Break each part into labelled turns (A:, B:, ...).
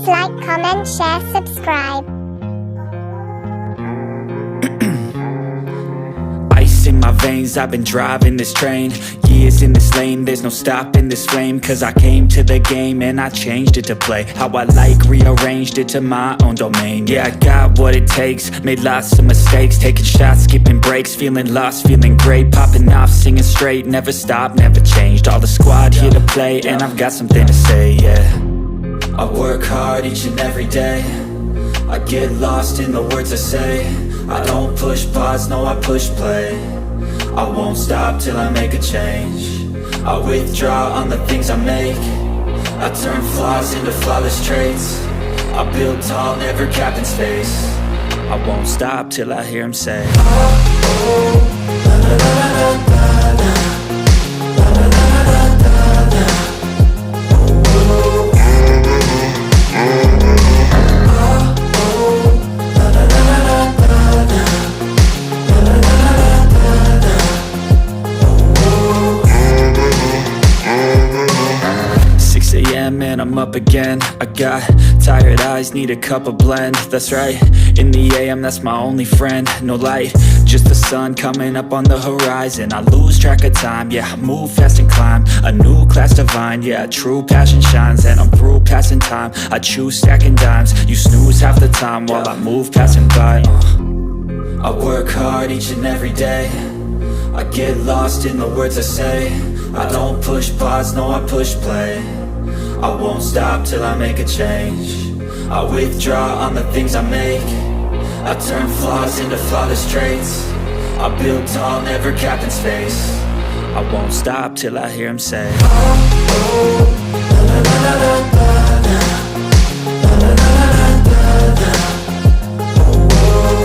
A: like, comment, share, subscribe.
B: Ice in my veins, I've been driving this train. Years in this lane, there's no stopping this flame. Cause I came to the game and I changed it to play how I like, rearranged it to my own domain. Yeah, I got what it takes, made lots of mistakes, taking shots, skipping breaks, feeling lost, feeling great, popping off, singing straight, never stopped, never changed. All the squad here to play and I've got something to say, yeah. I work hard each and every day, I get lost in the words I say. I don't push pause, no I push play. I won't stop till I make a change. I withdraw on the things I make. I turn flaws into flawless traits. I build tall, never capped in space. I won't stop till I hear him say, oh, oh, la la la la la la, la la la la la la, oh, oh. And I'm up again. I got tired eyes, need a cup of blend. That's right, in the AM, that's my only friend. No light, just the sun coming up on the horizon. I lose track of time, yeah, I move fast and climb a new class divine, yeah, true passion shines. And I'm through passing time, I choose stacking dimes. You snooze half the time while I move passing by. I work hard each and every day, I get lost in the words I say. I don't push pause, no I push play. I won't stop till I make a change. I withdraw on the things I make. I turn flaws into flawless traits. I build tall, never capped in space. I won't stop till I hear him say, oh, oh, la la la la la la, la la la la la la, oh, oh.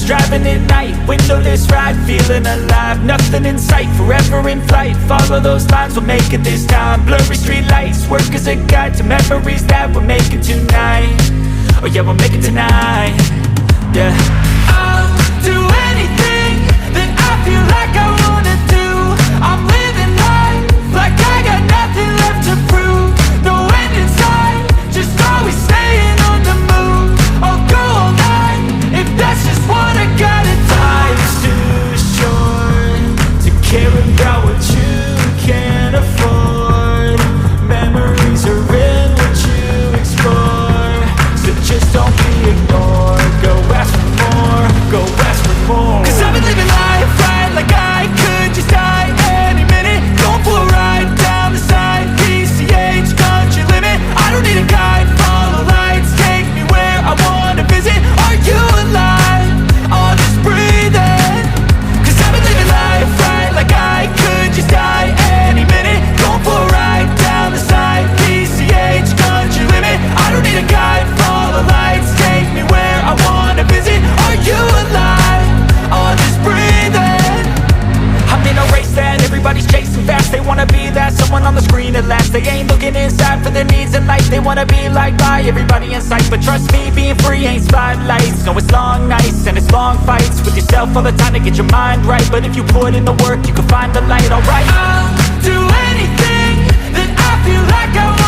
B: Driving at night, windowless ride, feeling alive. Nothing in sight, forever in flight. Follow those lines, we'll make it this time. Blurry street lights, work as a guide to memories that we're making tonight. Oh yeah, we'll make it tonight. Yeah, I'll do anything that I feel like I wanna do. I'm living life like I got nothing left to prove. No end in sight, just always staying on the move. I'll go all night if that's just what I gotta do. Life's too short to care about what you can't afford. Memories are in what you explore, so just don't be ignored. Go ask for more, go ask for more. Cause I've been living life right like I could just die any minute. Going for a ride down the side, PCH, country limit. I don't need a guide, follow lights, take me where I wanna visit. Are you alive? I'll just breathe in. Cause I've been living life right like I could just die any minute. Going for a ride down the side, PCH, country limit. I don't need a guide, follow lights, take me where I wanna visit. Are you alive? I'll just breathe in. I'm in a race that everybody's chasing fast. They wanna be that someone on the screen at last. They ain't looking inside for their needs in life. They wanna be like by everybody in sight. But trust me, being free ain't spotlights. No, it's long nights and it's long fights with yourself all the time to get your mind right. But if you put in the work, you can find the light, alright. I'll do anything that I feel like I want.